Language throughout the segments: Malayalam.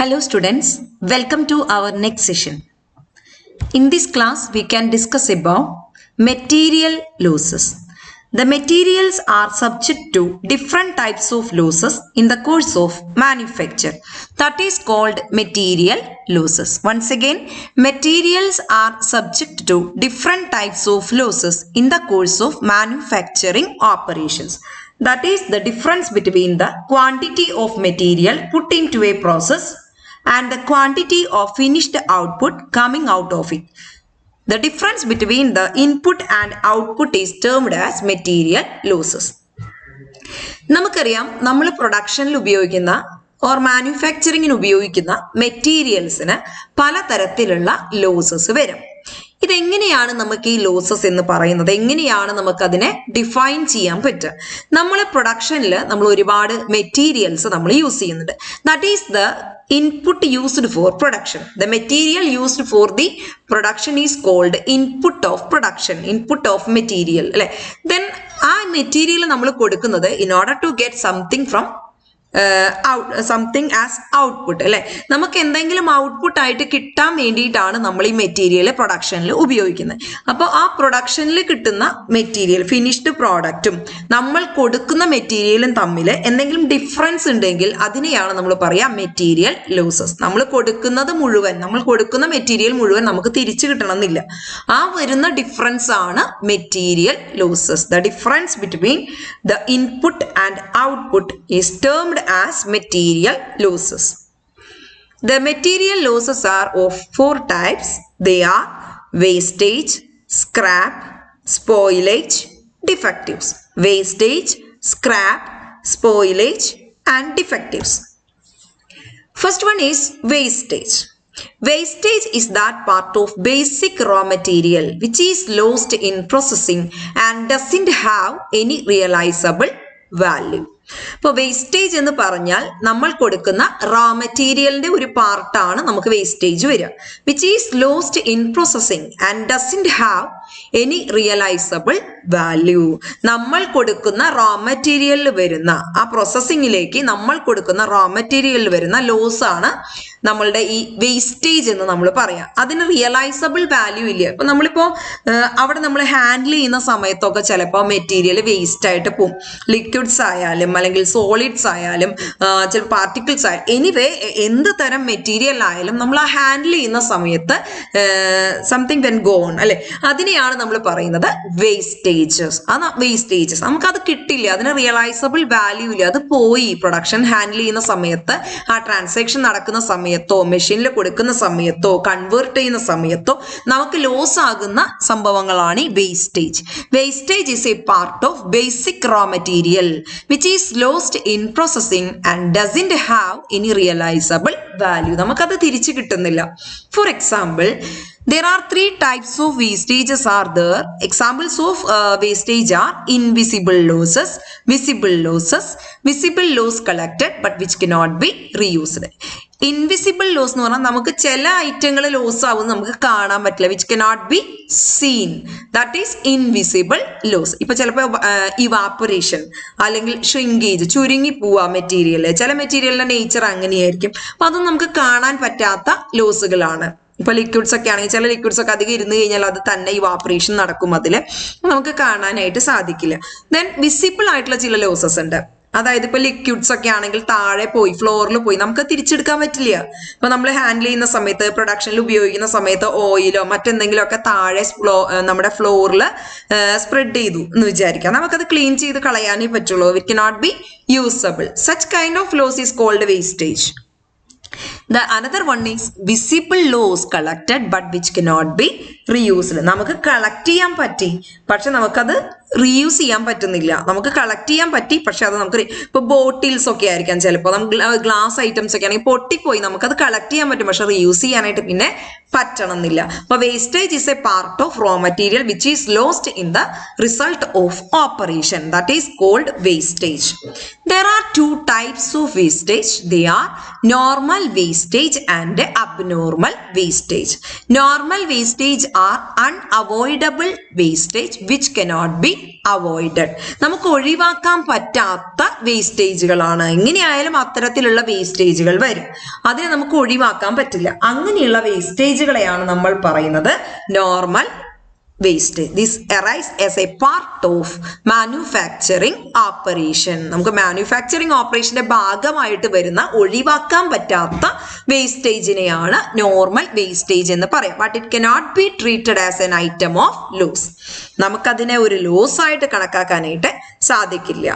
Hello students, welcome to our next session. In this class, we can discuss about material losses. The materials are subject to different types of losses in the course of manufacture. That is called material losses. Once again, materials are subject to different types of losses in the course of manufacturing operations. That is the difference between the quantity of material put into a process and the quantity of finished output coming out of it. The difference between the input and output is termed as material losses. നമുക്കറിയാം നമ്മൾ പ്രൊഡക്ഷനിൽ ഉപയോഗിക്കുന്ന ഓർ മാനുഫാക്ചറിങ്ങിന് ഉപയോഗിക്കുന്ന മെറ്റീരിയൽസിന് പലതരത്തിലുള്ള ലോസസ് വരും. ഇതെങ്ങനെയാണ് നമുക്ക് ഈ ലോസസ് എന്ന് പറയുന്നത്, എങ്ങനെയാണ് നമുക്ക് അതിനെ ഡിഫൈൻ ചെയ്യാൻ പറ്റുക? നമ്മൾ പ്രൊഡക്ഷനിൽ നമ്മൾ ഒരുപാട് മെറ്റീരിയൽസ് നമ്മൾ യൂസ് ചെയ്യുന്നുണ്ട്. That is the input used for production. The material used for the production is called input of production, input of material. Then ആ മെറ്റീരിയൽ നമ്മൾ കൊടുക്കുന്നത് in order to get something from something as output അല്ലെ, നമുക്ക് എന്തെങ്കിലും ഔട്ട്പുട്ട് ആയിട്ട് കിട്ടാൻ വേണ്ടിയിട്ടാണ് നമ്മൾ ഈ മെറ്റീരിയൽ പ്രൊഡക്ഷനിൽ ഉപയോഗിക്കുന്നത്. അപ്പോൾ ആ പ്രൊഡക്ഷനിൽ കിട്ടുന്ന മെറ്റീരിയൽ ഫിനിഷ്ഡ് പ്രോഡക്റ്റും നമ്മൾ കൊടുക്കുന്ന മെറ്റീരിയലും തമ്മിൽ എന്തെങ്കിലും ഡിഫറൻസ് ഉണ്ടെങ്കിൽ അതിനെയാണ് നമ്മൾ പറയുക മെറ്റീരിയൽ ലോസസ്. നമ്മൾ കൊടുക്കുന്ന മെറ്റീരിയൽ മുഴുവൻ നമുക്ക് തിരിച്ചു കിട്ടണമെന്നില്ല. ആ വരുന്ന ഡിഫറൻസ് ആണ് material losses. The difference between the input and output is termed as material losses. The material losses are of four types. They are wastage, scrap, spoilage, defectives. Wastage, scrap, spoilage and defectives. First one is wastage. Wastage is that part of basic raw material which is lost in processing and doesn't have any realizable value. ഇപ്പോൾ വേസ്റ്റേജ് എന്ന് പറഞ്ഞാൽ നമ്മൾ കൊടുക്കുന്ന റോ മെറ്റീരിയലിന്റെ ഒരു പാർട്ടാണ് നമുക്ക് വേസ്റ്റേജ് വരിക. Which is lost in processing and doesn't have any realisable value. നമ്മൾ കൊടുക്കുന്ന റോ മെറ്റീരിയലിൽ വരുന്ന ആ പ്രോസസ്സിങ്ങിലേക്ക് നമ്മൾ കൊടുക്കുന്ന റോ മെറ്റീരിയലിൽ വരുന്ന ലോസ് ആണ് നമ്മളുടെ ഈ വേസ്റ്റേജ് എന്ന് നമ്മൾ പറയാം. അതിന് റിയലൈസബിൾ വാല്യൂ ഇല്ല. ഇപ്പൊ നമ്മളിപ്പോ അവിടെ നമ്മൾ ഹാൻഡിൽ ചെയ്യുന്ന സമയത്തൊക്കെ ചിലപ്പോൾ മെറ്റീരിയൽ വേസ്റ്റ് ആയിട്ട് പോകും. ലിക്വിഡ്സ് ആയാലും അല്ലെങ്കിൽ സോളിഡ്സ് ആയാലും ചില പാർട്ടിക്കിൾസ് ആയാലും എനിവേ എന്ത് തരം മെറ്റീരിയൽ ആയാലും നമ്മൾ ആ ഹാൻഡിൽ ചെയ്യുന്ന സമയത്ത് സംതിങ് വെൻ ഗോൺ അല്ലെ, അതിനെയാണ് നമ്മൾ പറയുന്നത് വേസ്റ്റേജസ്. വേസ്റ്റേജസ് നമുക്കത് കിട്ടില്ല, അതിന് റിയലൈസബിൾ വാല്യൂ ഇല്ല, അത് പോയി. പ്രൊഡക്ഷൻ ഹാൻഡിൽ ചെയ്യുന്ന സമയത്ത് ആ ട്രാൻസാക്ഷൻ നടക്കുന്ന സമയത്തോ മെഷീനിൽ കൊടുക്കുന്ന സമയത്തോ കൺവേർട്ട് ചെയ്യുന്ന സമയത്തോ നമുക്ക് ലോസ് ആകുന്ന സംഭവങ്ങളാണ് ഈ wastage. Wastage is a part of basic raw material which is lost in processing and doesn't have any realizable value. നമുക്കത് തിരിച്ചു കിട്ടുന്നില്ല. For example, there are three types of wastages are there. Examples of wastage are invisible losses, visible losses, visible loss collected but which cannot be reused. Invisible loss എന്ന് പറഞ്ഞാൽ നമുക്ക് ചില ഐറ്റങ്ങൾ ലോസ് ആവും, നമുക്ക് കാണാൻ പറ്റില്ല. Which cannot be seen, that is invisible loss. ഇപ്പൊ ചിലപ്പോൾ ഇവാപ്പറേഷൻ അല്ലെങ്കിൽ ഷ്രിങ്കേജ്, ചുരുങ്ങി പോവാ മെറ്റീരിയൽ. ചില മെറ്റീരിയലിന്റെ നേച്ചർ അങ്ങനെയായിരിക്കും. അപ്പൊ അതൊന്നും നമുക്ക് കാണാൻ പറ്റാത്ത ലോസുകളാണ്. ഇപ്പൊ ലിക്വിഡ്സ് ഒക്കെ ആണെങ്കിൽ ചില ലിക്വിഡ്സ് ഒക്കെ അധികം ഇരുന്ന് കഴിഞ്ഞാൽ അത് തന്നെ ഇവാപ്പറേഷൻ നടക്കും, അതിൽ നമുക്ക് കാണാനായിട്ട് സാധിക്കില്ല. ദെൻ വിസിബിൾ ആയിട്ടുള്ള ചില ലോസസ് ഉണ്ട്. അതായത് ഇപ്പൊ ലിക്വിഡ്സ് ഒക്കെ ആണെങ്കിൽ താഴെ പോയി ഫ്ലോറിൽ പോയി നമുക്ക് തിരിച്ചെടുക്കാൻ പറ്റില്ല. ഇപ്പൊ നമ്മൾ ഹാൻഡിൽ ചെയ്യുന്ന സമയത്ത് പ്രൊഡക്ഷനിൽ ഉപയോഗിക്കുന്ന സമയത്ത് ഓയിലോ മറ്റെന്തെങ്കിലും ഒക്കെ താഴെ നമ്മുടെ ഫ്ലോറിൽ സ്പ്രെഡ് ചെയ്തു എന്ന് വിചാരിക്കാം, നമുക്കത് ക്ലീൻ ചെയ്ത് കളയാനേ പറ്റുള്ളൂ. It cannot be usable. Such kind of loss is called wastage. The another one is visible loss collected but which cannot be reused. നമുക്ക് കളക്ട് ചെയ്യാൻ പറ്റി പക്ഷെ നമുക്കത് റീയൂസ് ചെയ്യാൻ പറ്റുന്നില്ല. നമുക്ക് കളക്ട് ചെയ്യാൻ പറ്റി പക്ഷെ അത് നമുക്ക് ഇപ്പൊ ബോട്ടിൽസ് ഒക്കെ ആയിരിക്കാം, ചിലപ്പോൾ നമുക്ക് ഗ്ലാസ് ഐറ്റംസ് ഒക്കെ ആണെങ്കിൽ പൊട്ടിപ്പോയി, നമുക്കത് കളക്ട് ചെയ്യാൻ പറ്റും പക്ഷെ റീയൂസ് ചെയ്യാനായിട്ട് പിന്നെ പറ്റണമെന്നില്ല. അപ്പൊ wastage is a part of raw material which is lost in the result of operation. That is called wastage. There are two types of wastage. They are normal wastage and abnormal wastage. Normal wastage are unavoidable wastage which cannot be avoided. നമുക്ക് ഒഴിവാക്കാൻ പറ്റാത്ത വേസ്റ്റേജുകളാണ്. എങ്ങനെയായാലും അത്തരത്തിലുള്ള വേസ്റ്റേജുകൾ വരും, അതിനെ നമുക്ക് ഒഴിവാക്കാൻ പറ്റില്ല. അങ്ങനെയുള്ള വേസ്റ്റേജുകളെയാണ് നമ്മൾ പറയുന്നത് normal waste. This arise as a part of manufacturing operation. നമുക്ക് മാനുഫാക്ചറിങ് ഓപ്പറേഷന്റെ ഭാഗമായിട്ട് വരുന്ന ഒഴിവാക്കാൻ പറ്റാത്ത വേസ്റ്റേജിനെയാണ് നോർമൽ വേസ്റ്റേജ് എന്ന് പറയാം. But it cannot be treated as an item of loss. നമുക്കതിനെ ഒരു ലോസ് ആയിട്ട് കണക്കാക്കാനായിട്ട് സാധിക്കില്ല.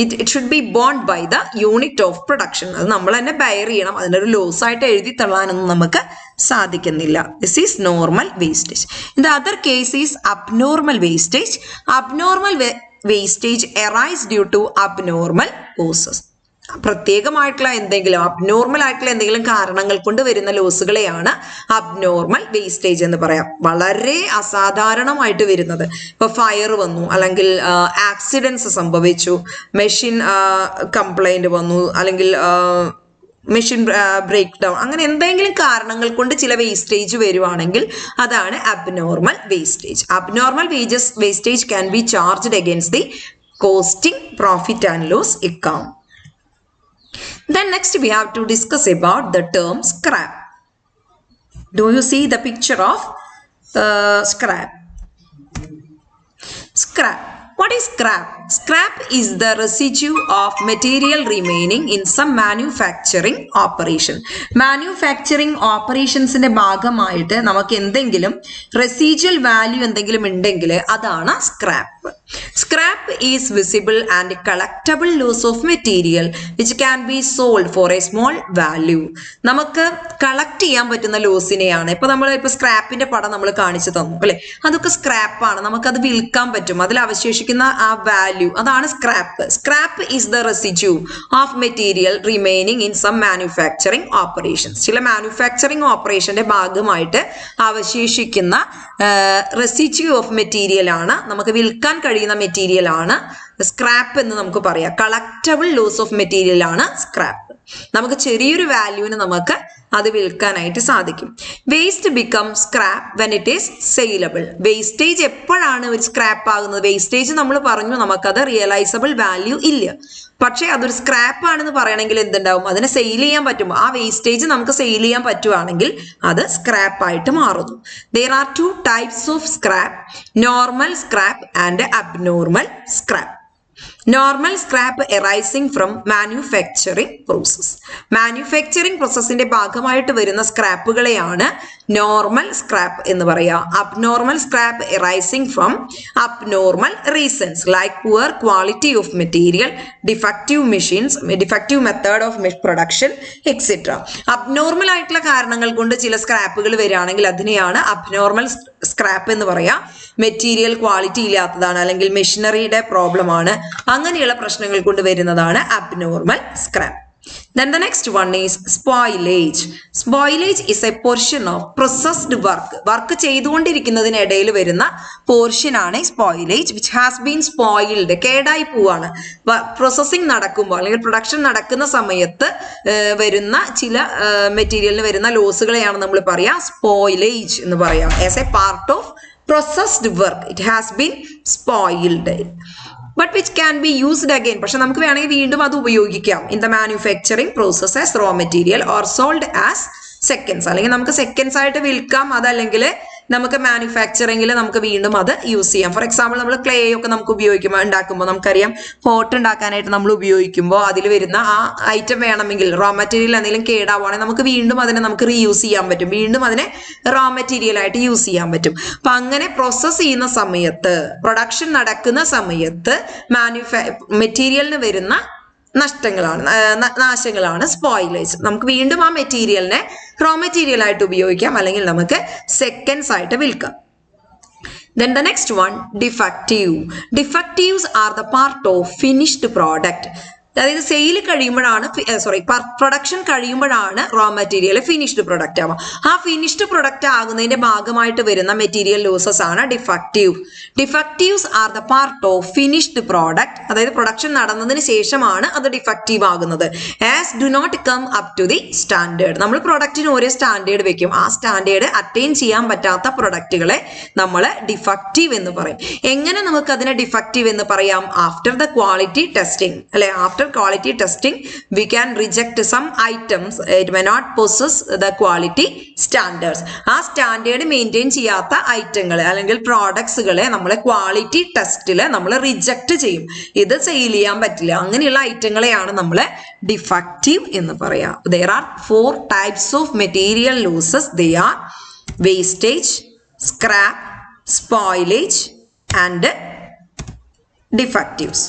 ഇറ്റ് ഷുഡ് ബി ബോണ്ട് by the unit of production. അത് നമ്മൾ തന്നെ ബെയർ ചെയ്യണം. അതിനൊരു ലോസ് ആയിട്ട് എഴുതി തള്ളാനൊന്നും നമുക്ക് സാധിക്കുന്നില്ല. This is normal wastage. In the other case is abnormal wastage. Abnormal wastage arise due to abnormal causes. പ്രത്യേകമായിട്ടുള്ള എന്തെങ്കിലും അബ്നോർമൽ ആയിട്ടുള്ള എന്തെങ്കിലും കാരണങ്ങൾ കൊണ്ട് വരുന്ന ലോസുകളെയാണ് അബ്നോർമൽ വേസ്റ്റേജ് എന്ന് പറയാം. വളരെ അസാധാരണമായിട്ട് വരുന്നത്, ഇപ്പൊ ഫയർ വന്നു, അല്ലെങ്കിൽ ആക്സിഡൻസ് സംഭവിച്ചു, മെഷീൻ കംപ്ലൈന്റ് വന്നു, അല്ലെങ്കിൽ മെഷീൻ ബ്രേക്ക് ഡൗൺ, അങ്ങനെ എന്തെങ്കിലും കാരണങ്ങൾ കൊണ്ട് ചില വേസ്റ്റേജ് വരുവാണെങ്കിൽ അതാണ് abnormal wastage. Abnormal wastage can be charged against the costing profit and loss account. Then next we have to discuss about the term scrap. Do you see the picture of scrap? Scrap. What is scrap? Scrap is the residue of material remaining in some manufacturing operation. Manufacturing operationsന്റെ ഭാഗമായിട്ട് നമുക്ക് എന്തെങ്കിലും റെസിജ്വൽ വാല്യൂ എന്തെങ്കിലും ഉണ്ടെങ്കിൽ അതാണ് scrap. Scrap is visible and collectible loss of material which can be sold for a small value. നമുക്ക് കളക്ട് ചെയ്യാൻ പറ്റുന്ന ലോസിനെയാണ്. ഇപ്പൊ സ്ക്രാപ്പിന്റെ പടം നമ്മൾ കാണിച്ചു തന്നു അല്ലെ, അതൊക്കെ സ്ക്രാപ്പാണ്. നമുക്കത് വിൽക്കാൻ പറ്റും. അതിൽ അവശേഷിക്കുന്ന ആ വാല്യൂ അതാണ് scrap. Scrap is the residue of material remaining in some manufacturing operations. ചില മാനുഫാക്ചറിങ് ഓപ്പറേഷന്റെ ഭാഗമായിട്ട് അവശേഷിക്കുന്ന റെസിഡ്യൂ ഓഫ് മെറ്റീരിയൽ ആണ്, നമുക്ക് വിൽക്കാൻ കഴിയുന്ന മെറ്റീരിയൽ ആണ് സ്ക്രാപ്പ് എന്ന് നമുക്ക് പറയാം. കളക്റ്റബിൾ ലോസ് ഓഫ് മെറ്റീരിയൽ ആണ് സ്ക്രാപ്പ്. നമുക്ക് ചെറിയൊരു വാല്യൂവിന് നമുക്ക് അത് വിൽക്കാനായിട്ട് സാധിക്കും. Waste become scrap when it is saleable. Wastage എപ്പോഴാണ് ഒരു സ്ക്രാപ്പ് ആകുന്നത്? വേസ്റ്റേജ് നമ്മൾ പറഞ്ഞു നമുക്കത് റിയലൈസബിൾ വാല്യൂ ഇല്ല, പക്ഷെ അതൊരു സ്ക്രാപ്പ് ആണെന്ന് പറയണമെങ്കിൽ എന്തുണ്ടാവും? അതിനെ സെയിൽ ചെയ്യാൻ പറ്റും. ആ വേസ്റ്റേജ് നമുക്ക് സെയിൽ ചെയ്യാൻ പറ്റുവാണെങ്കിൽ അത് സ്ക്രാപ്പ് ആയിട്ട് മാറുന്നു. There are two types of scrap, normal scrap and abnormal scrap. Normal scrap arising from manufacturing process. Manufacturing പ്രോസസ്സിന്റെ ഭാഗമായിട്ട് വരുന്ന സ്ക്രാപ്പുകളെയാണ് നോർമൽ സ്ക്രാപ്പ് എന്ന് പറയാം. Abnormal scrap arising from abnormal reasons like poor quality of material, defective machines, defective method of production, etc. Abnormal ആയിട്ടുള്ള കാരണങ്ങൾ കൊണ്ട് ചില സ്ക്രാപ്പുകൾ വരികയാണെങ്കിൽ അതിനെയാണ് അബ്നോർമൽ സ്ക്രാപ്പ് എന്ന് പറയാം. മെറ്റീരിയൽ ക്വാളിറ്റി ഇല്ലാത്തതാണ്, അല്ലെങ്കിൽ മെഷീനറിയുടെ പ്രോബ്ലം ആണ്, അങ്ങനെയുള്ള പ്രശ്നങ്ങൾ കൊണ്ട് വരുന്നതാണ് abnormal scrap. Then the next one is spoilage. Spoilage is a portion of processed work. Work ചെയ്തുകൊണ്ടിരിക്കുന്നതിനിടയിൽ വരുന്ന പോർഷൻ ആണ് spoilage, which has been spoiled. കേടായി പോവാണ്. പ്രോസസ്സിംഗ് നടക്കുമ്പോൾ അല്ലെങ്കിൽ പ്രൊഡക്ഷൻ നടക്കുന്ന സമയത്ത് വരുന്ന ചില മെറ്റീരിയലിന് വരുന്ന ലോസുകളെയാണ് നമ്മൾ പറയാ spoilage എന്ന് പറയാം. As a part of processed work, it has been spoiled. But which can be used again. പക്ഷെ നമുക്ക് വേണമെങ്കിൽ വീണ്ടും അത് ഉപയോഗിക്കാം. In the manufacturing process as raw material or sold as seconds. അല്ലെങ്കിൽ നമുക്ക് സെക്കൻഡ്സ് ആയിട്ട് വിൽക്കാം, അതല്ലെങ്കിൽ നമുക്ക് മാനുഫാക്ചറിംഗിൽ നമുക്ക് വീണ്ടും അത് യൂസ് ചെയ്യാം. ഫോർ എക്സാമ്പിൾ നമ്മൾ ക്ലേ ഒക്കെ നമുക്ക് ഉണ്ടാക്കുമ്പോൾ നമുക്കറിയാം, പോട്ട് ഉണ്ടാക്കാനായിട്ട് നമ്മൾ ഉപയോഗിക്കുമ്പോൾ അതിൽ വരുന്ന ആ ഐറ്റം വേണമെങ്കിൽ റോ മെറ്റീരിയൽ എന്തെങ്കിലും കേടാവുകയാണെങ്കിൽ നമുക്ക് വീണ്ടും അതിനെ നമുക്ക് റീയൂസ് ചെയ്യാൻ പറ്റും, വീണ്ടും അതിനെ റോ മെറ്റീരിയൽ ആയിട്ട് യൂസ് ചെയ്യാൻ പറ്റും. അപ്പൊ അങ്ങനെ പ്രോസസ് ചെയ്യുന്ന സമയത്ത്, പ്രൊഡക്ഷൻ നടക്കുന്ന സമയത്ത് മെറ്റീരിയലിന് വരുന്ന നാശങ്ങളാണ് സ്പോയിലേജ്. നമുക്ക് വീണ്ടും ആ മെറ്റീരിയലിനെ റോ മെറ്റീരിയൽ ആയിട്ട് ഉപയോഗിക്കാം, അല്ലെങ്കിൽ നമുക്ക് സെക്കൻഡ്സ് ആയിട്ട് വിൽക്കാം. Then the next one, defective. Defectives are the part of finished product. അതായത് സെയിൽ കഴിയുമ്പോഴാണ് പ്രൊഡക്ഷൻ കഴിയുമ്പോഴാണ് റോ മെറ്റീരിയൽ ഫിനിഷ്ഡ് പ്രൊഡക്റ്റ് ആവുക. ആ ഫിനിഷ്ഡ് പ്രൊഡക്റ്റ് ആകുന്നതിന്റെ ഭാഗമായിട്ട് വരുന്ന മെറ്റീരിയൽ ലോസസ് ആണ് defective. Defectives are the part of finished product. അതായത് പ്രൊഡക്ഷൻ നടന്നതിന് ശേഷമാണ് അത് ഡിഫക്റ്റീവ് ആകുന്നത്. As do not come up to the standard. നമ്മൾ പ്രൊഡക്റ്റിന് ഒരേ സ്റ്റാൻഡേർഡ് വെക്കും. ആ സ്റ്റാൻഡേർഡ് അറ്റൈൻ ചെയ്യാൻ പറ്റാത്ത പ്രൊഡക്റ്റുകളെ നമ്മൾ ഡിഫക്റ്റീവ് എന്ന് പറയും. എങ്ങനെ നമുക്ക് അതിനെ ഡിഫക്റ്റീവ് എന്ന് പറയാം? ആഫ്റ്റർ ദ ക്വാളിറ്റി ടെസ്റ്റിംഗ്, അല്ലെ? After quality testing we can reject some items it may not possess the quality standards. ആ സ്റ്റാൻഡേർഡ് മെയിൻറ്റെയിൻ ചെയ്യാത്ത ഐറ്റങ്ങൾ അല്ലെങ്കിൽ പ്രോഡക്ട്സുകളെ നമ്മൾ ക്വാളിറ്റി ടെസ്റ്റിൽ നമ്മൾ റിജക്ട് ചെയ്യും. ഇത് സെയിൽ ചെയ്യാൻ പറ്റില്ല. അങ്ങനെയുള്ള ഐറ്റങ്ങളെയാണ് നമ്മൾ ഡിഫക്റ്റീവ് എന്ന് പറയാം. There are 4 types of material losses. They are wastage, scrap, spoilage and defectives.